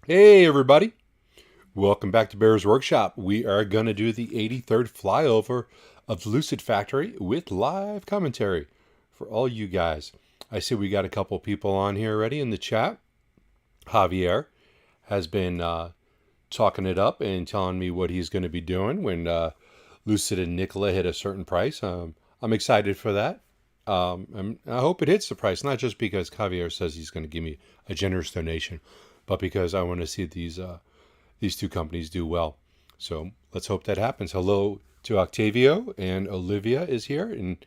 Hey everybody, welcome back to Bear's Workshop. We are going to do the 83rd flyover of Lucid Factory with live commentary for all you guys. I see we got a couple people on here already in the chat. Javier has been talking it up and telling me what he's going to be doing when Lucid and Nicola hit a certain price. I'm excited for that. And I hope it hits the price, not just because Javier says he's going to give me a generous donation, but because I want to see these two companies do well. So let's hope that happens. Hello to Octavio, and Olivia is here, and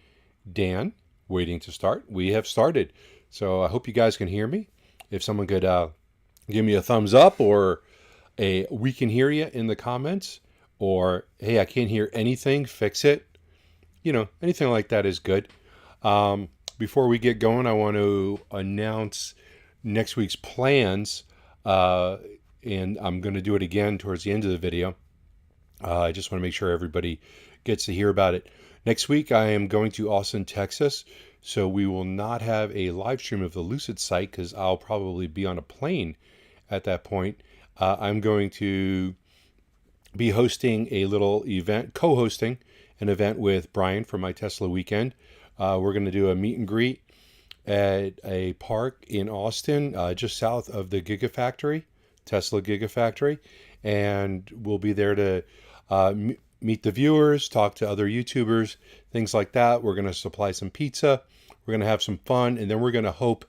Dan waiting to start. We have started. So I hope you guys can hear me. If someone could give me a thumbs up or a we can hear you in the comments, or hey, I can't hear anything, fix it. Anything like that is good. Before we get going, I want to announce next week's plans, and I'm going to do it again towards the end of the video. I just want to make sure everybody gets to hear about it. Next week, I am going to Austin, Texas, so we will not have a live stream of the Lucid site because I'll probably be on a plane at that point. I'm going to be hosting a little event, co-hosting an event with Brian for my Tesla weekend. We're going to do a meet and greet at a park in Austin, just south of the Gigafactory, Tesla Gigafactory, and we'll be there to meet the viewers, talk to other YouTubers, things like that. We're going to supply some pizza. We're going to have some fun, and then we're going to hope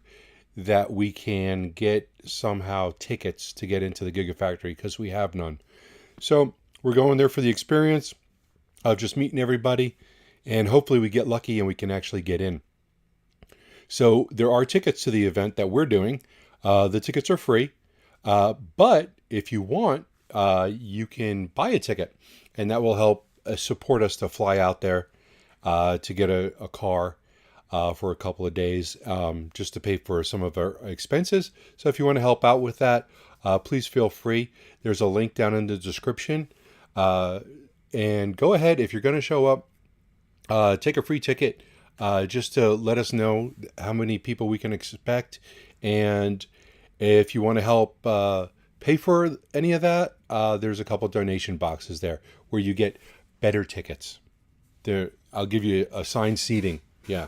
that we can get somehow tickets to get into the Gigafactory because we have none. So we're going there for the experience of just meeting everybody, and hopefully we get lucky and we can actually get in. So there are tickets to the event that we're doing. The tickets are free, but if you want, you can buy a ticket, and that will help support us to fly out there to get a car for a couple of days, just to pay for some of our expenses. So if you want to help out with that, please feel free. There's a link down in the description. And go ahead, if you're going to show up, take a free ticket just to let us know how many people we can expect. And if you want to help pay for any of that, there's a couple donation boxes there where you get better tickets. There, I'll give you assigned seating. Yeah.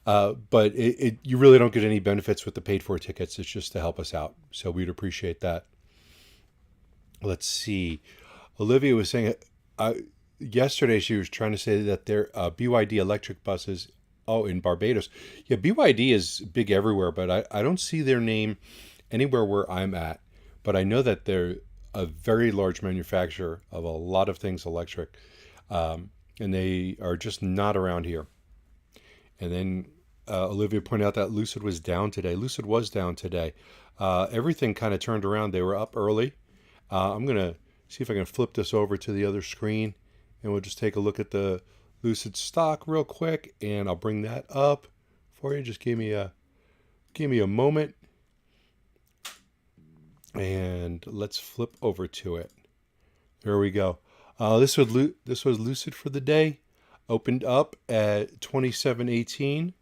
But you really don't get any benefits with the paid for tickets. It's just to help us out. So we'd appreciate that. Let's see. Olivia was saying yesterday she was trying to say that their BYD electric buses, in Barbados. Yeah, BYD is big everywhere, but I don't see their name anywhere where I'm at. But I know that they're a very large manufacturer of a lot of things electric. And they are just not around here. And then Olivia pointed out that Lucid was down today. Lucid was down today. Everything kind of turned around. They were up early. I'm going to see if I can flip this over to the other screen, and we'll just take a look at the Lucid stock real quick, and I'll bring that up for you. Just give me a moment, and let's flip over to it. There we go. This was Lucid for the day. Opened up at 27.18,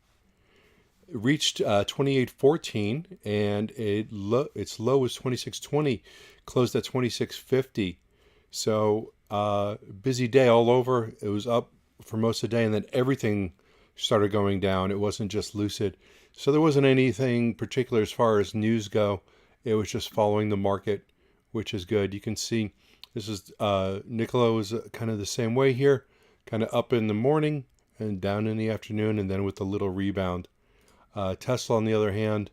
reached 28.14, and its low was 26.20, closed at 26.50. So busy day all over. It was up for most of the day, and then everything started going down. It wasn't just Lucid. So there wasn't anything particular as far as news go. It was just following the market, which is good. You can see this is Nikola was kind of the same way here, kind of up in the morning and down in the afternoon, and then with a little rebound. Tesla, on the other hand,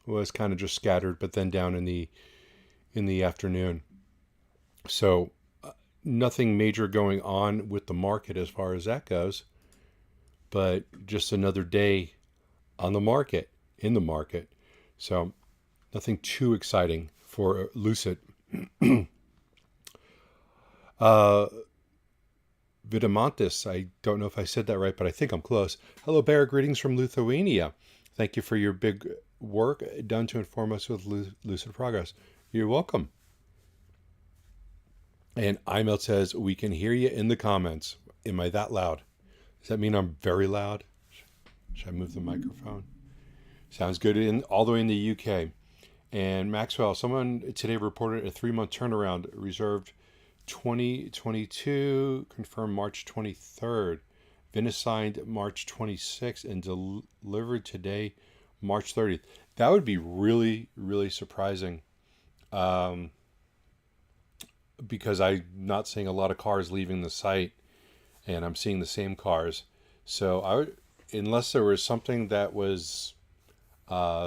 was kind of just scattered, but then down in the afternoon. So nothing major going on with the market as far as that goes, but just another day on the market, in the market. So nothing too exciting for Lucid. Vidamantis, I don't know if I said that right, but I think I'm close. Hello, Bear. Greetings from Lithuania. Thank you for your big work done to inform us with Lucid progress. You're welcome. And Imel says, we can hear you in the comments. Am I that loud? Does that mean I'm very loud? Should I move the microphone? Sounds good all the way in the UK. And Maxwell, someone today reported a 3-month turnaround, reserved 2022, confirmed March 23rd, been assigned March 26th, and delivered today, March 30th. That would be really, really surprising, because I'm not seeing a lot of cars leaving the site, and I'm seeing the same cars. So I would, unless there was something that was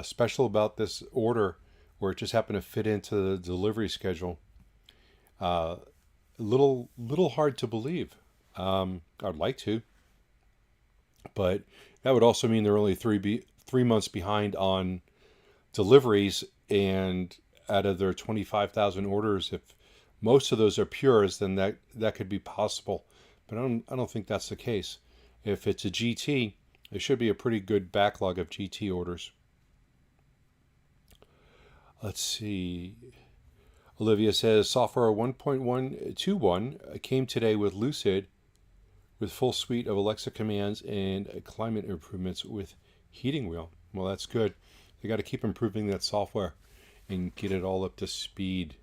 special about this order, where it just happened to fit into the delivery schedule, little hard to believe. I'd like to, but that would also mean they're only 3 months behind on deliveries, and out of their 25,000 orders, if most of those are pures, then that could be possible. But I don't think that's the case. If it's a GT, it should be a pretty good backlog of GT orders. Let's see. Olivia says software 1.121 came today with Lucid, with full suite of Alexa commands and climate improvements with heating wheel. Well, that's good. They got to keep improving that software and get it all up to speed.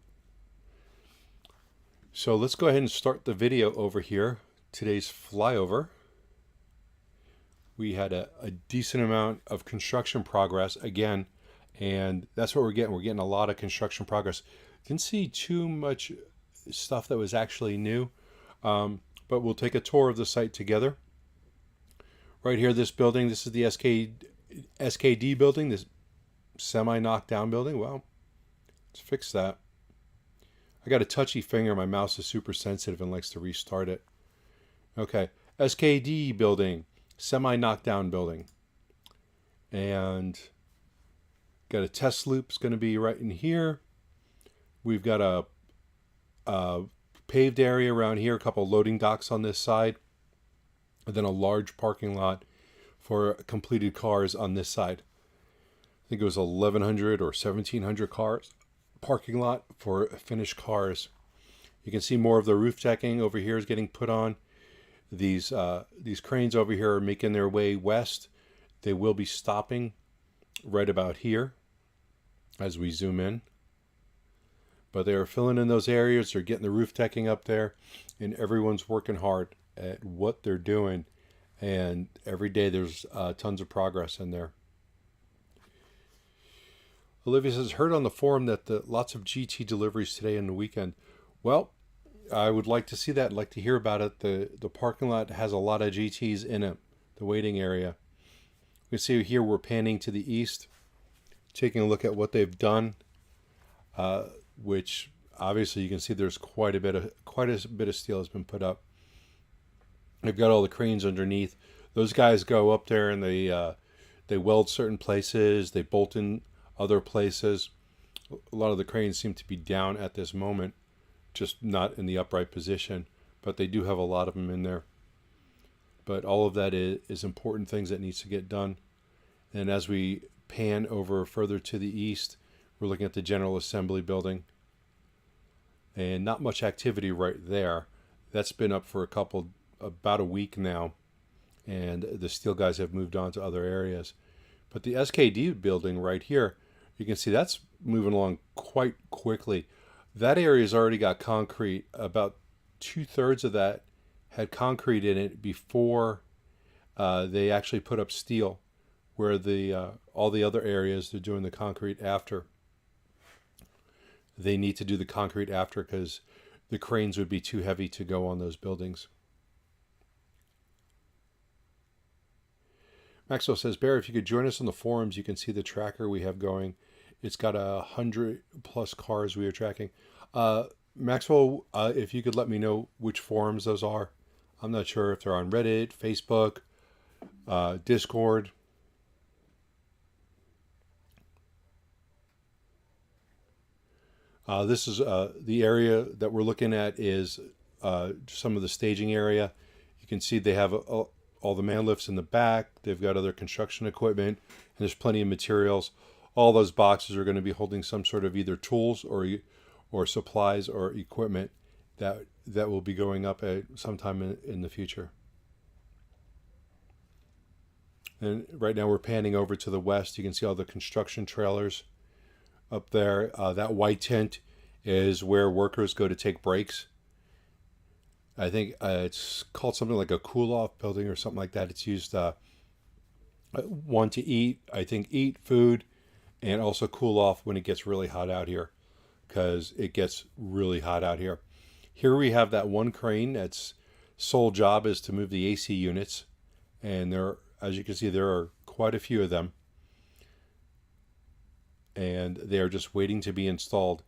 So let's go ahead and start the video over here. Today's flyover. We had a decent amount of construction progress again, and that's what we're getting. We're getting a lot of construction progress. Didn't see too much stuff that was actually new, but we'll take a tour of the site together. Right here, this building, this is the SKD building, this semi-knocked down building. Well, let's fix that. I got a touchy finger. My mouse is super sensitive and likes to restart it. Okay, SKD building, semi-knocked down building. And got a test loop. It's going to be right in here. We've got a paved area around here, a couple loading docks on this side, and then a large parking lot for completed cars on this side. I think it was 1,100 or 1,700 cars parking lot for finished cars. You can see more of the roof decking over here is getting put on. These cranes over here are making their way west. They will be stopping right about here as we zoom in. But they are filling in those areas. They're getting the roof decking up there, and everyone's working hard at what they're doing. And every day there's tons of progress in there. Olivia says, heard on the forum that lots of GT deliveries today and the weekend. Well, I would like to see that. I'd like to hear about it. The parking lot has a lot of GTs in it, the waiting area. You can see here we're panning to the east, taking a look at what they've done, which obviously you can see there's quite a bit of steel has been put up. They've got all the cranes underneath. Those guys go up there and they weld certain places, they bolt in other places. A lot of the cranes seem to be down at this moment, just not in the upright position, but they do have a lot of them in there. But all of that is important things that needs to get done. And as we pan over further to the east, we're looking at the General Assembly building, and not much activity right there. That's been up for about a week now, and the steel guys have moved on to other areas. But the SKD building right here, you can see that's moving along quite quickly. That area's already got concrete. About 2/3 of that had concrete in it before they actually put up steel, where all the other areas they're doing the concrete after. They need to do the concrete after because the cranes would be too heavy to go on those buildings. Maxwell says, Bear, if you could join us on the forums, you can see the tracker we have going. It's got 100+ cars we are tracking. Maxwell, if you could let me know which forums those are. I'm not sure if they're on Reddit, Facebook, Discord. This is the area that we're looking at is some of the staging area. You can see they have all the man lifts in the back. They've got other construction equipment, and there's plenty of materials. All those boxes are going to be holding some sort of either tools or supplies or equipment that will be going up at sometime in the future. And right now we're panning over to the west. You can see all the construction trailers up there. That white tint is where workers go to take breaks. I think it's called something like a cool-off building or something like that. It's used one to eat, I think eat food, and also cool off when it gets really hot out here, because it gets really hot out here. Here we have that one crane that's sole job is to move the AC units, and there, as you can see, there are quite a few of them, and they are just waiting to be installed.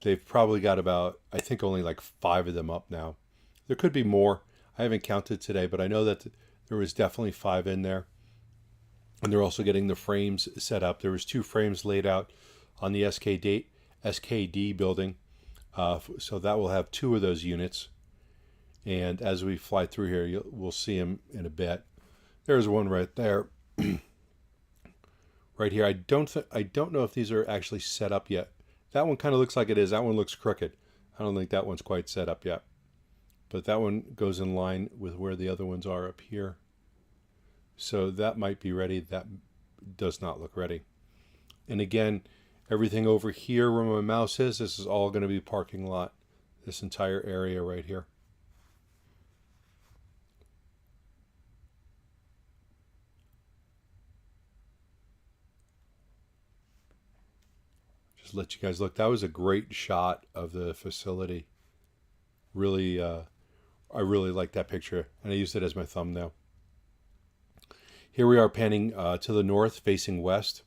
They've probably got about, I think, only like 5 of them up now. There could be more. I haven't counted today, but I know that there was definitely 5 in there. And they're also getting the frames set up. There was 2 frames laid out on the SKD building. So that will have 2 of those units. And as we fly through here, we'll see them in a bit. There's one right there. Right here. I don't know if these are actually set up yet. That one kind of looks like it is. That one looks crooked. I don't think that one's quite set up yet. But that one goes in line with where the other ones are up here. So that might be ready. That does not look ready. And again, everything over here where my mouse is, this is all going to be parking lot. This entire area right here. Just let you guys look. That was a great shot of the facility. Really, I really like that picture, and I used it as my thumbnail. Here we are panning to the north, facing west.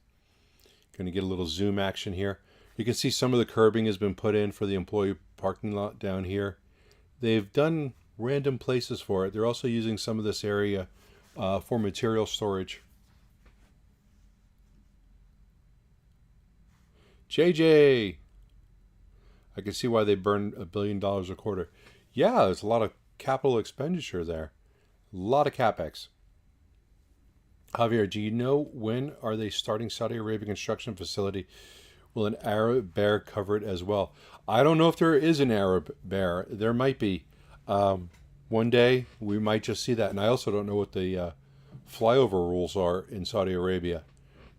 Going to get a little zoom action here. You can see some of the curbing has been put in for the employee parking lot down here. They've done random places for it. They're also using some of this area for material storage. JJ! I can see why they burn $1 billion a quarter. Yeah, there's a lot of capital expenditure there. A lot of CapEx. Javier, do you know when are they starting Saudi Arabia construction facility? Will an Arab bear cover it as well? I don't know if there is an Arab bear. There might be. One day we might just see that. And I also don't know what the flyover rules are in Saudi Arabia.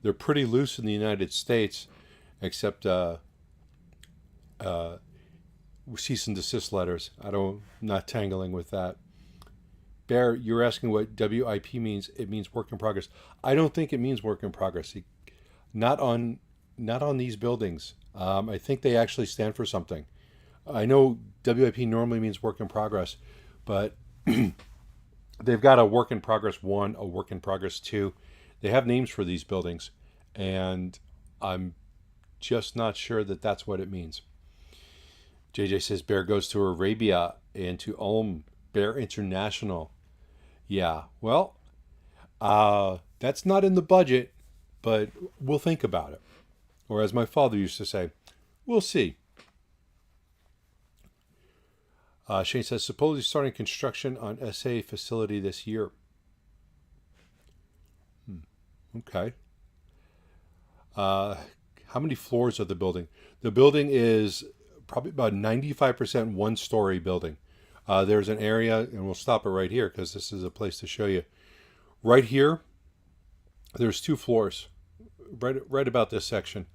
They're pretty loose in the United States, except cease and desist letters. I'm not tangling with that. Bear, you're asking what WIP means. It means work in progress. I don't think it means work in progress. Not on these buildings. I think they actually stand for something. I know WIP normally means work in progress, but they've got a work in progress 1, a work in progress 2. They have names for these buildings, and I'm just not sure that that's what it means. JJ says Bear goes to Arabia and to Bear International. Yeah, well, that's not in the budget, but we'll think about it. Or as my father used to say, we'll see. Shane says, supposedly starting construction on SA facility this year. Okay. How many floors of the building? The building is probably about 95% one-story building. There's an area, and we'll stop it right here because this is a place to show you. Right here, there's 2 floors, right about this section.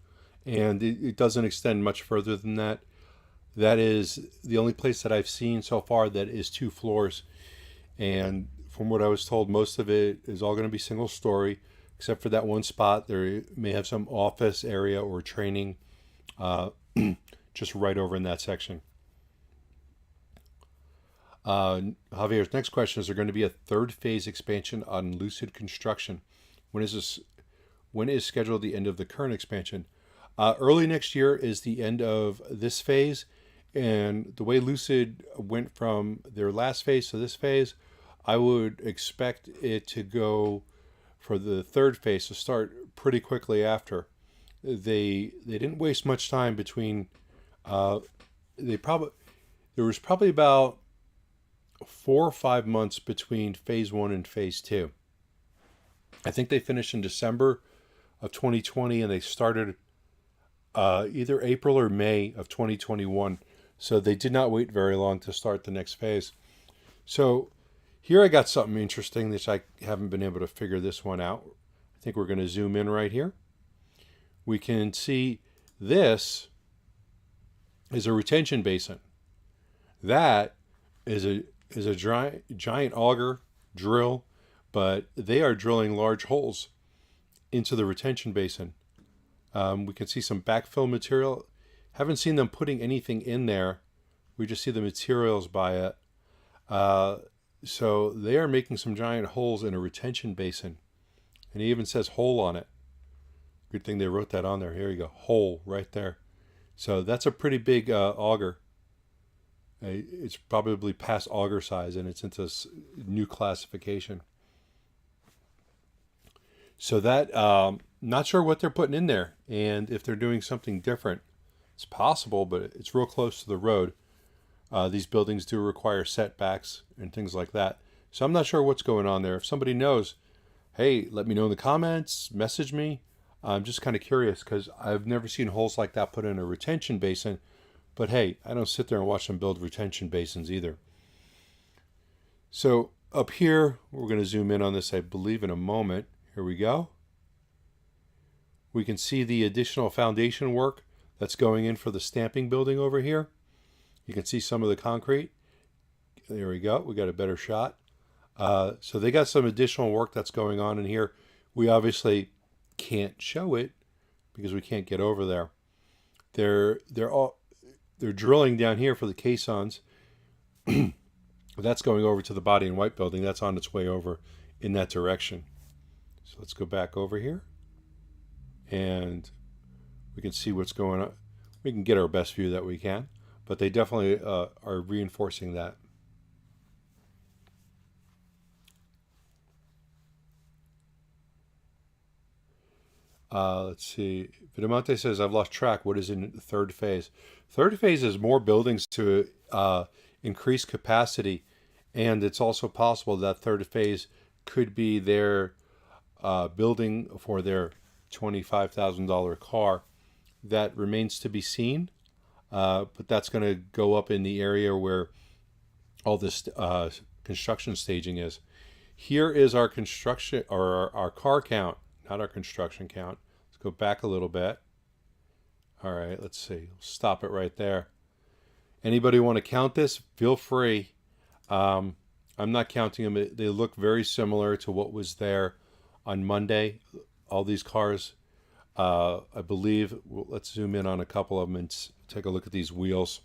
And it doesn't extend much further than that. That is the only place that I've seen so far that is 2 floors. And from what I was told, most of it is all going to be single story, except for that one spot. There may have some office area or training just right over in that section. Javier's next question is there going to be a 3rd phase expansion on Lucid construction? When is scheduled the end of the current expansion? Early next year is the end of this phase, and the way Lucid went from their last phase to this phase, I would expect it to go for the 3rd phase to start pretty quickly after. They didn't waste much time between. There was probably about 4 or 5 months between phase 1 and phase 2. I think they finished in December of 2020 and they started either April or May of 2021. So they did not wait very long to start the next phase. So here I got something interesting that I haven't been able to figure this one out. I think we're going to zoom in right here. We can see This is a retention basin. That is a giant auger drill, but they are drilling large holes into the retention basin. We can see some backfill material. Haven't seen them putting anything in there. We just see the materials by it. So they are making some giant holes in a retention basin. And it even says hole on it. Good thing they wrote that on there. Here you go. Hole right there. So that's a pretty big auger. It's probably past auger size, and it's into new classification. So that, not sure what they're putting in there, and if they're doing something different. It's possible, but it's real close to the road. These buildings do require setbacks and things like that. So I'm not sure what's going on there. If somebody knows, hey, let me know in the comments, message me. I'm just kind of curious because I've never seen holes like that put in a retention basin. But hey, I don't sit there and watch them build retention basins either. So up here, we're going to zoom in on this, I believe, in a moment. Here we go. We can see the additional foundation work that's going in for the stamping building over here. You can see some of the concrete. There we go. We got a better shot. So they got some additional work that's going on in here. We obviously can't show it because we can't get over there. They're drilling down here for the caissons. That's going over to the body and white building. That's on its way over in that direction. So let's go back over here. And we can see what's going on. We can get our best view that we can. But they definitely are reinforcing that. Let's see. Vidamonte says, I've lost track. What is in the third phase? Third phase is more buildings to increase capacity. And it's also possible that third phase could be their building for their $25,000 car. That remains to be seen. But that's going to go up in the area where all this construction staging is. Here is our construction, or our car count, not our construction count. Let's go back a little bit. All right, let's see. Stop it right there. Anybody want to count this? Feel free. I'm not counting them. They look very similar to what was there on Monday. All these cars, I believe. Let's zoom in on a couple of them and take a look at these wheels.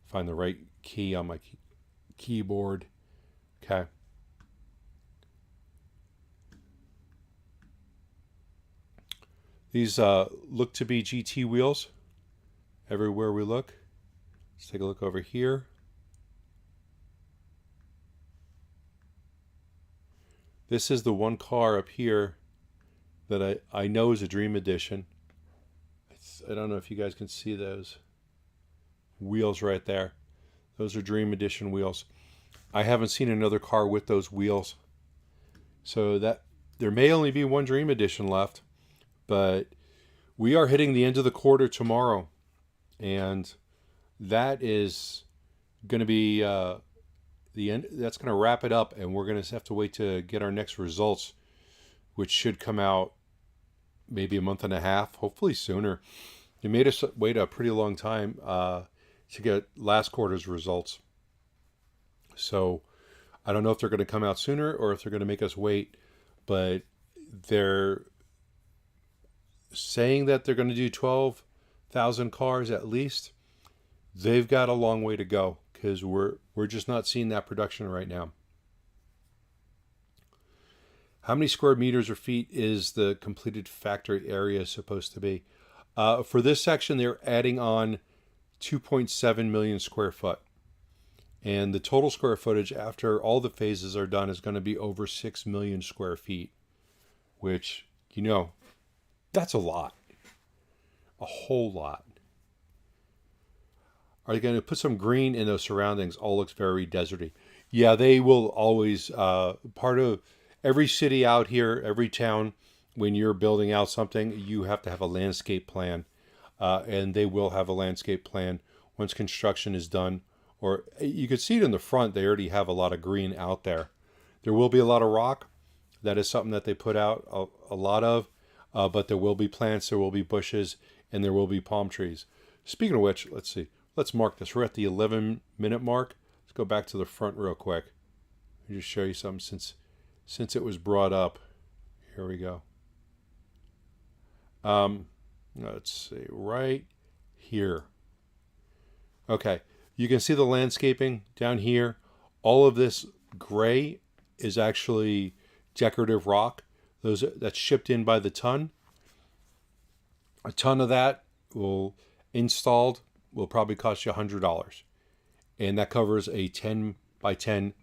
Find the right key on my keyboard. Okay. These look to be GT wheels everywhere we look. Let's take a look over here. This is the one car up here that I know is a Dream Edition. I don't know if you guys can see those wheels right there. Those are Dream Edition wheels. I haven't seen another car with those wheels. So that there may only be one Dream Edition left. But we are hitting the end of the quarter tomorrow. And that is going to be the end. That's going to wrap it up. And we're going to have to wait to get our next results, which should come out maybe a month and a half, hopefully sooner. They made us wait a pretty long time to get last quarter's results. So I don't know if they're going to come out sooner or if they're going to make us wait. But they're saying that they're going to do 12,000 cars at least. They've got a long way to go because we're just not seeing that production right now. How many square meters or feet is the completed factory area supposed to be? For this section, they're adding on 2.7 million square foot. And the total square footage after all the phases are done is going to be over 6 million square feet, which, you know, that's a lot. A whole lot. Are they going to put some green in those surroundings? All looks very deserty. Yeah, they will always, part of every city out here, every town, when you're building out something, you have to have a landscape plan. And they will have a landscape plan once construction is done. Or you could see it in the front. They already have a lot of green out there. There will be a lot of rock. That is something that they put out a lot of. But there will be plants, there will be bushes. and there will be palm trees. Speaking of which, let's see. Let's mark this. We're at the 11-minute mark. Let's go back to the front real quick. Let me just show you something since it was brought up. Here we go. Let's see, right here. Okay, you can see the landscaping down here. All of this gray is actually decorative rock. That's shipped in by the ton. A ton of that installed will probably cost you $100, and that covers a 10 by 10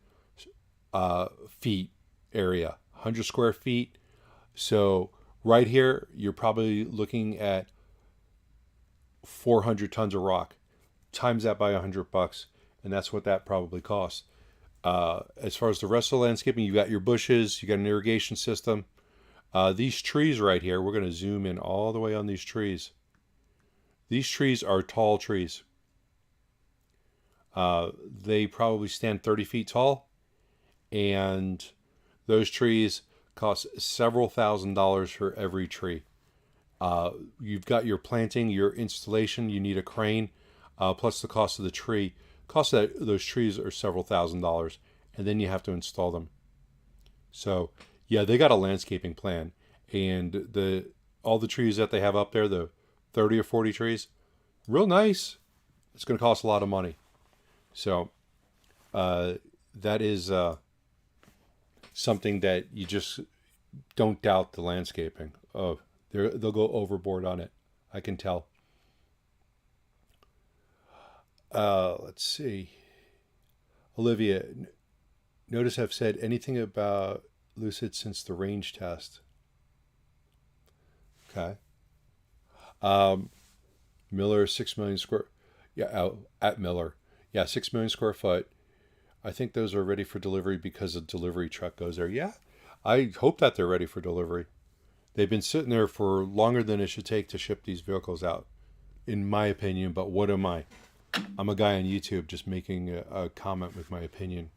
feet area, 100 square feet. So right here, you're probably looking at 400 tons of rock. Times that by $100, and that's what that probably costs. As far as the rest of the landscaping, you got your bushes, you got an irrigation system. These trees right here, we're going to zoom in all the way on these trees. These trees are tall trees. They probably stand 30 feet tall, and those trees cost several $1,000s for every tree. You've got your planting, your installation, you need a crane, plus the cost of the tree. Cost of those trees are several $1,000s, and then you have to install them. So yeah, they got a landscaping plan, and all the trees that they have up there, the 30 or 40 trees, real nice. It's going to cost a lot of money. So that is something that you just don't doubt the landscaping. Oh, they'll go overboard on it. I can tell. Let's see. Olivia, notice I've said anything about Lucid since the range test. Okay. Miller, 6 million square. Yeah, at Miller. Yeah, 6 million square foot. I think those are ready for delivery because a delivery truck goes there. Yeah, I hope that they're ready for delivery. They've been sitting there for longer than it should take to ship these vehicles out, in my opinion. But what am I? I'm a guy on YouTube just making a comment with my opinion.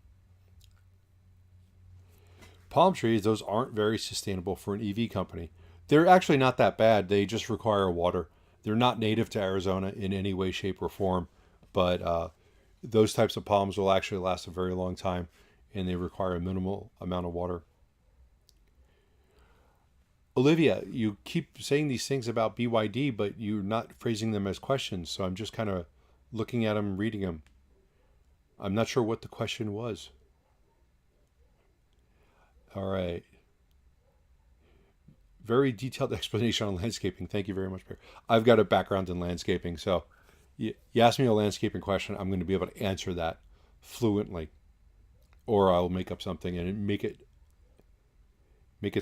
Palm trees, those aren't very sustainable for an EV company. They're actually not that bad. They just require water. They're not native to Arizona in any way, shape, or form. But those types of palms will actually last a very long time, and they require a minimal amount of water. Olivia, you keep saying these things about BYD, but you're not phrasing them as questions. So I'm just kind of looking at them, reading them. I'm not sure what the question was. All right. Very detailed explanation on landscaping. Thank you very much, Bear. I've got a background in landscaping, so you ask me a landscaping question, I'm going to be able to answer that fluently, or I'll make up something and make it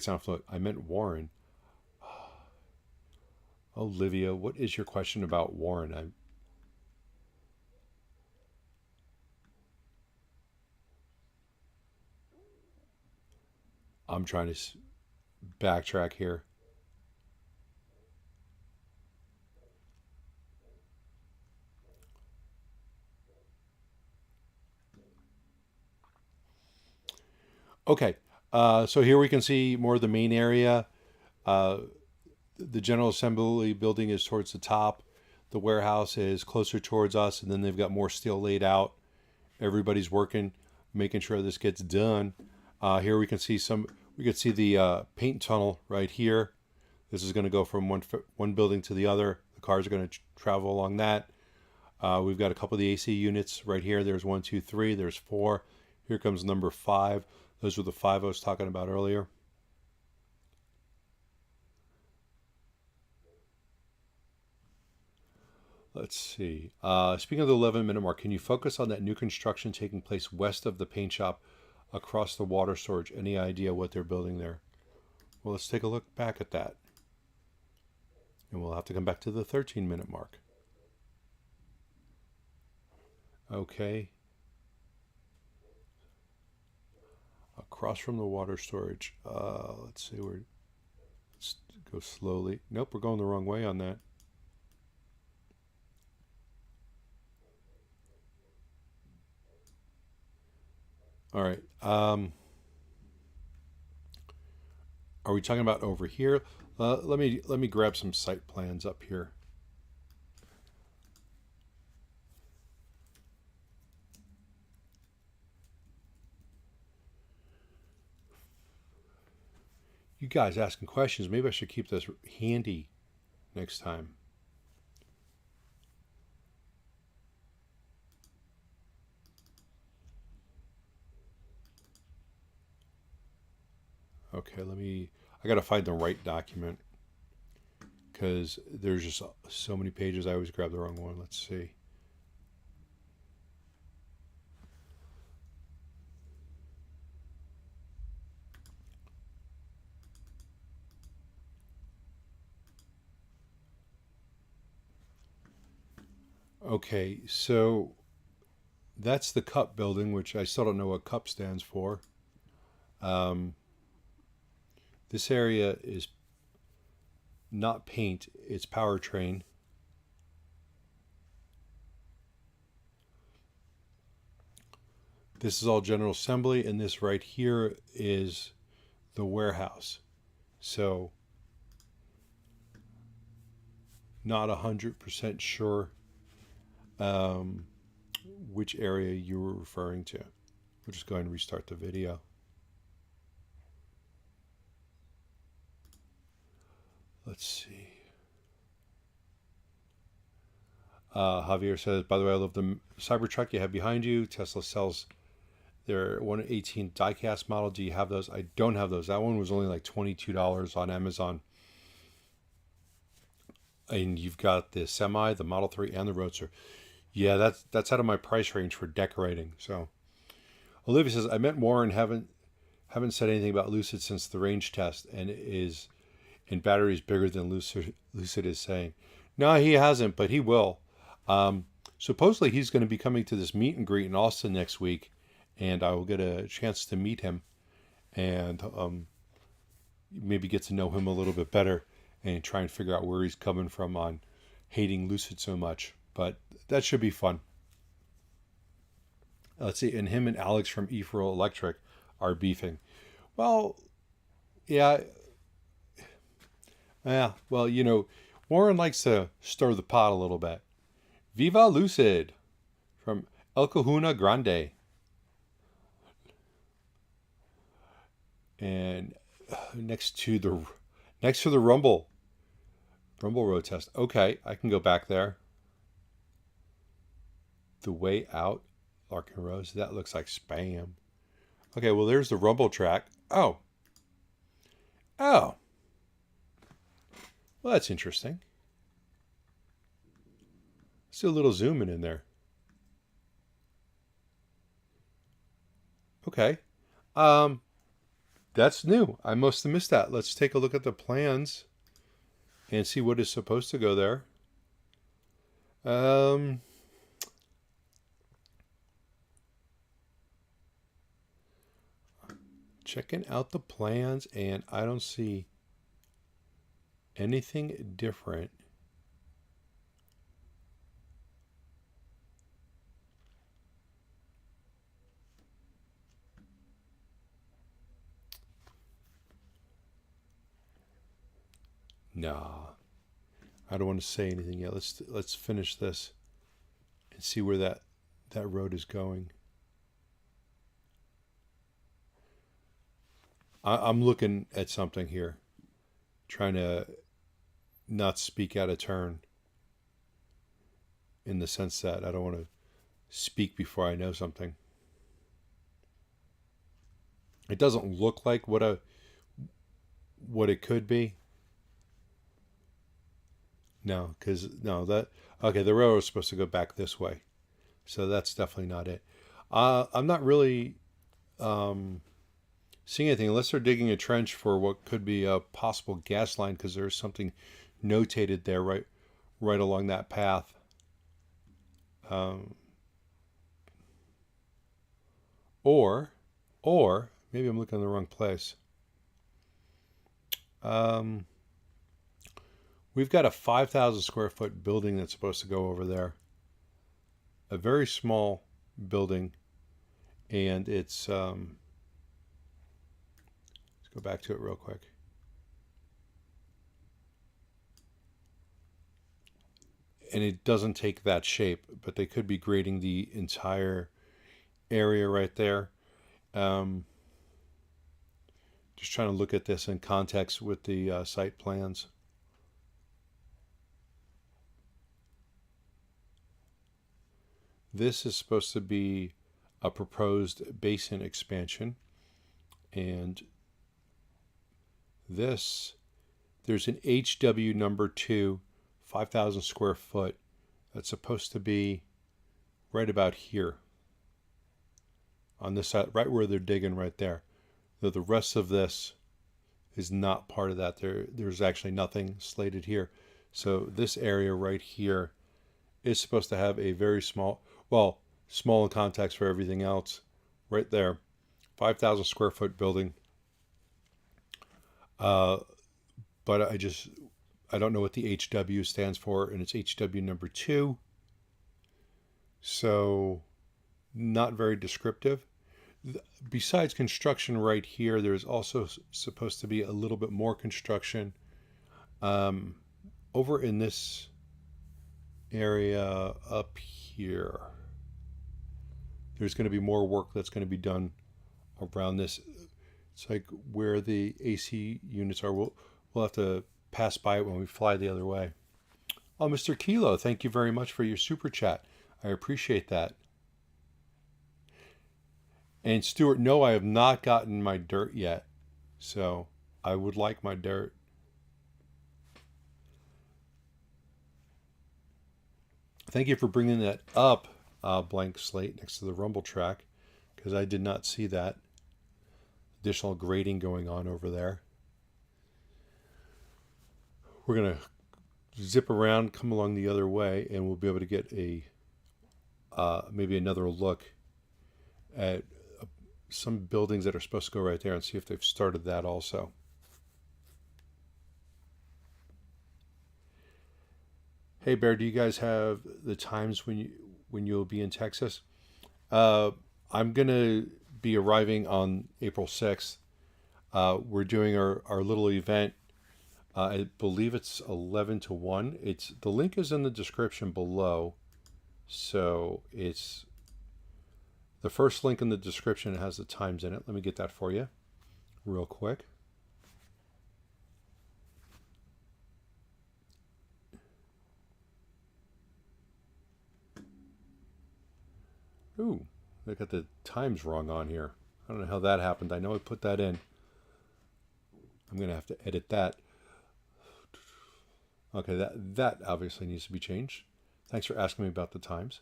sound fluent. I meant Warren. Olivia, what is your question about Warren? I'm trying to backtrack here. Okay, so here we can see more of the main area. The General Assembly building is towards the top. The warehouse is closer towards us, and then they've got more steel laid out. Everybody's working, making sure this gets done. Here we can see the paint tunnel right here. This is going to go from one building to the other. The cars are going to travel along that. We've got a couple of the AC units right here. There's 1, 2, 3. There's 4. Here comes number 5. Those were the 5 I was talking about earlier. Let's see. Speaking of the 11-minute mark, can you focus on that new construction taking place west of the paint shop across the water storage? Any idea what they're building there? Well, let's take a look back at that. And we'll have to come back to the 13-minute mark. Okay. Across from the water storage. Let's see where. Let's go slowly. Nope, we're going the wrong way on that. All right. Are we talking about over here? Let me grab some site plans up here. You guys asking questions. Maybe I should keep this handy next time. Okay, I got to find the right document because there's just so many pages. I always grab the wrong one. Let's see. Okay, so that's the cup building, which I still don't know what cup stands for. This area is not paint, it's powertrain. This is all general assembly, and this right here is the warehouse. So, not 100% sure which area you were referring to. We'll just go ahead and restart the video. Let's see. Javier says, by the way, I love the Cybertruck you have behind you. Tesla sells their 118 diecast model. Do you have those? I don't have those. That one was only like $22 on Amazon. And you've got the Semi, the Model 3, and the Roadster. Yeah, that's out of my price range for decorating. So, Olivia says, I met Warren, haven't said anything about Lucid since the range test, and batteries bigger than Lucid is saying. No, he hasn't, but he will. Supposedly he's going to be coming to this meet and greet in Austin next week, and I will get a chance to meet him and maybe get to know him a little bit better and try and figure out where he's coming from on hating Lucid so much. But that should be fun. Let's see, and him and Alex from E4 Electric are beefing. Well, yeah. Yeah, well, Warren likes to stir the pot a little bit. Viva Lucid from El Cajuna Grande. And next to the Rumble road test. Okay, I can go back there. The way out, Larkin Rose. That looks like spam. Okay, well, there's the Rumble track. Oh. Well, that's interesting. Let's do a little zooming in there. Okay. That's new. I must have missed that. Let's take a look at the plans and see what is supposed to go there. Checking out the plans, and I don't see anything different. Nah, I don't want to say anything yet. Let's finish this and see where that road is going. I'm looking at something here, trying to not speak out of turn, in the sense that I don't want to speak before I know something. It doesn't look like what it could be. No, okay, the railroad is supposed to go back this way, so that's definitely not it. I'm not really seeing anything unless they're digging a trench for what could be a possible gas line, because there's something notated there right along that path. Or maybe I'm looking in the wrong place. We've got a 5,000 square foot building that's supposed to go over there. A very small building, and it's let's go back to it real quick. And it doesn't take that shape, but they could be grading the entire area right there. Just trying to look at this in context with the site plans. This is supposed to be a proposed basin expansion. And this, there's an HW number 2, 5,000 square foot. That's supposed to be right about here. On this side, right where they're digging right there. Though the rest of this is not part of that. There's actually nothing slated here. So this area right here is supposed to have a very small, well, small in context for everything else. Right there, 5,000 square foot building. But I don't know what the HW stands for, and it's HW number 2. So not very descriptive. Besides construction right here, there's also supposed to be a little bit more construction over in this area up here. There's going to be more work that's going to be done around this. It's like where the AC units are. We'll have to pass by it when we fly the other way. Oh, Mr. Kilo, thank you very much for your super chat. I appreciate that. And Stuart, no, I have not gotten my dirt yet. So I would like my dirt. Thank you for bringing that up, blank slate, next to the rumble track, because I did not see that. Additional grading going on over there. We're going to zip around, come along the other way, and we'll be able to get a maybe another look at some buildings that are supposed to go right there and see if they've started that also. Hey Bear, do you guys have the times when you'll be in Texas? I'm gonna be arriving on April 6th. We're doing our little event. I believe it's 11 to 1. The link is in the description below. So it's the first link in the description has the times in it. Let me get that for you real quick. Ooh, I got the times wrong on here. I don't know how that happened. I know I put that in. I'm going to have to edit that. Okay, that obviously needs to be changed. Thanks for asking me about the times.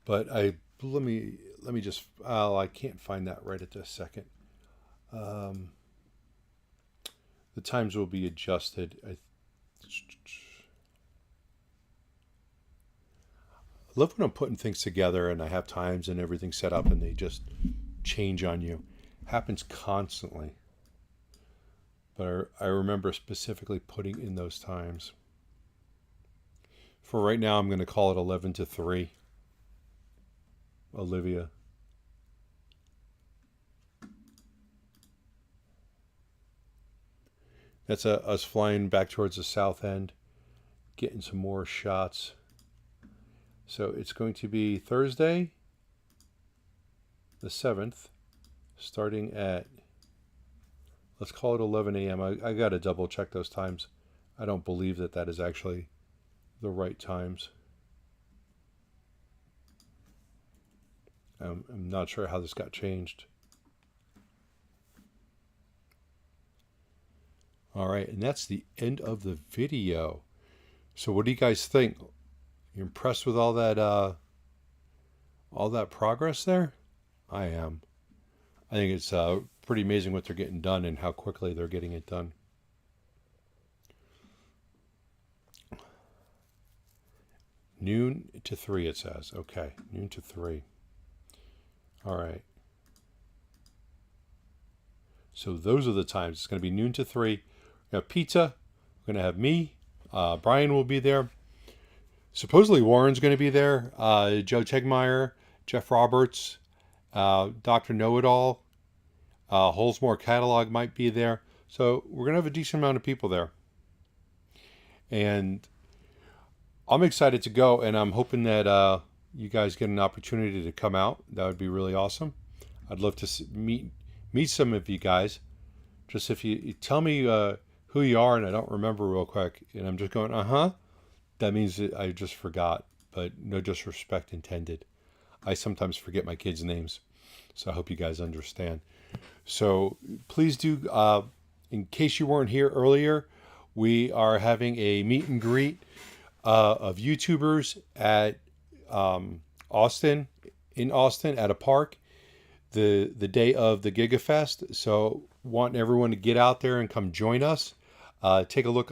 But let me just, I can't find that right at this second. The times will be adjusted. I love when I'm putting things together and I have times and everything set up and they just change on you. Happens constantly. But I remember specifically putting in those times. For right now, I'm going to call it 11 to 3. Olivia. That's us flying back towards the south end, getting some more shots. So it's going to be Thursday, the 7th, starting at, let's call it 11 a.m. I got to double check those times. I don't believe that is actually the right times. I'm not sure how this got changed. All right, and that's the end of the video. So what do you guys think? You impressed with all that progress there? I am. I think it's pretty amazing what they're getting done and how quickly they're getting it done. Noon to 3, it says. Okay, noon to 3. All right. So those are the times. It's going to be noon to 3. We have pizza. We're going to have me. Brian will be there. Supposedly Warren's going to be there. Joe Tegmeyer, Jeff Roberts, Dr. Know-It-All, Holsmore Catalog might be there. So we're going to have a decent amount of people there. And I'm excited to go, and I'm hoping that you guys get an opportunity to come out, that would be really awesome. I'd love to meet some of you guys. Just if you tell me who you are and I don't remember real quick, and I'm just going, that means that I just forgot, but no disrespect intended. I sometimes forget my kids' names, so I hope you guys understand. So please do, in case you weren't here earlier, we are having a meet and greet of YouTubers at Austin, in Austin at a park, the day of the GigaFest. So want everyone to get out there and come join us. Take a look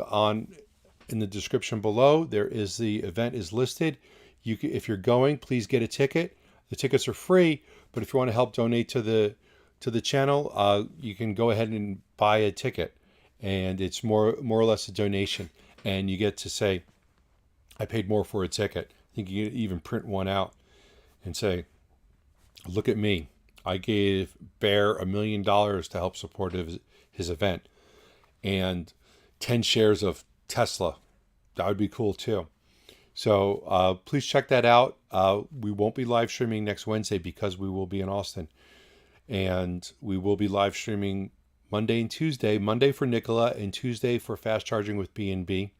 in the description below. There is the event is listed. If you're going, please get a ticket. The tickets are free, but if you want to help donate to the channel, you can go ahead and buy a ticket, and it's more or less a donation, and you get to say, I paid more for a ticket. I think you can even print one out and say, look at me. I gave Bear $1 million to help support his event, and 10 shares of Tesla. That would be cool too. So please check that out. We won't be live streaming next Wednesday because we will be in Austin. And we will be live streaming Monday and Tuesday. Monday for Nicola and Tuesday for Fast Charging with B&B.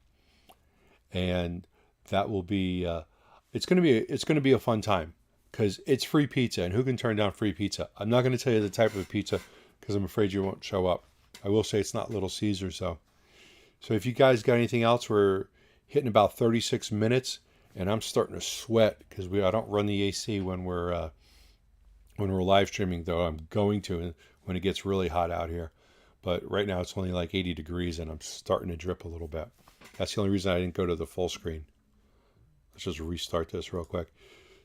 And that will be it's going to be a fun time because it's free pizza, and who can turn down free pizza? I'm not going to tell you the type of pizza because I'm afraid you won't show up. I will say it's not Little Caesars though. So if you guys got anything else, we're hitting about 36 minutes, and I'm starting to sweat because I don't run the AC when we're live streaming, though I'm going to when it gets really hot out here. But right now it's only like 80 degrees, and I'm starting to drip a little bit. That's the only reason I didn't go to the full screen. Let's just restart this real quick.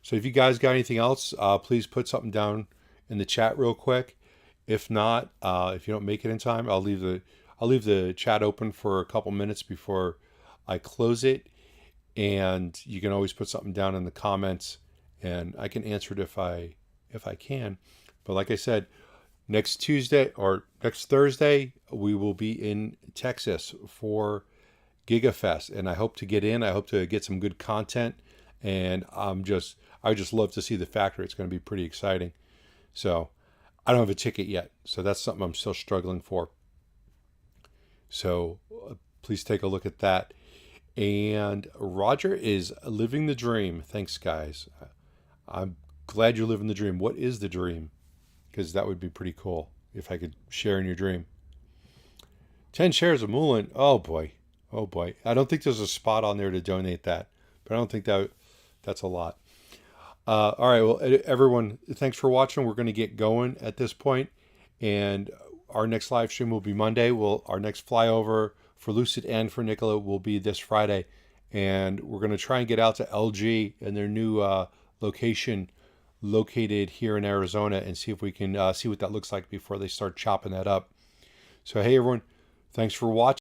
So if you guys got anything else, please put something down in the chat real quick. If not, if you don't make it in time, I'll leave the chat open for a couple minutes before I close it, and you can always put something down in the comments, and I can answer it if I can. But like I said, next Thursday, we will be in Texas for GigaFest, and I hope to get in. I hope to get some good content, and I just love to see the factory. It's going to be pretty exciting. So I don't have a ticket yet, so that's something I'm still struggling for. So please take a look at that. And Roger is living the dream. Thanks, guys. I'm glad you're living the dream. What is the dream? Because that would be pretty cool if I could share in your dream. 10 shares of Moulin. Oh boy. I don't think there's a spot on there to donate that, but I don't think that's a lot. All right. Well, everyone, thanks for watching. We're going to get going at this point, and our next live stream will be Monday. Our next flyover for Lucid and for Nicola will be this Friday, and we're going to try and get out to LG and their new location located here in Arizona, and see if we can see what that looks like before they start chopping that up. So hey everyone, thanks for watching.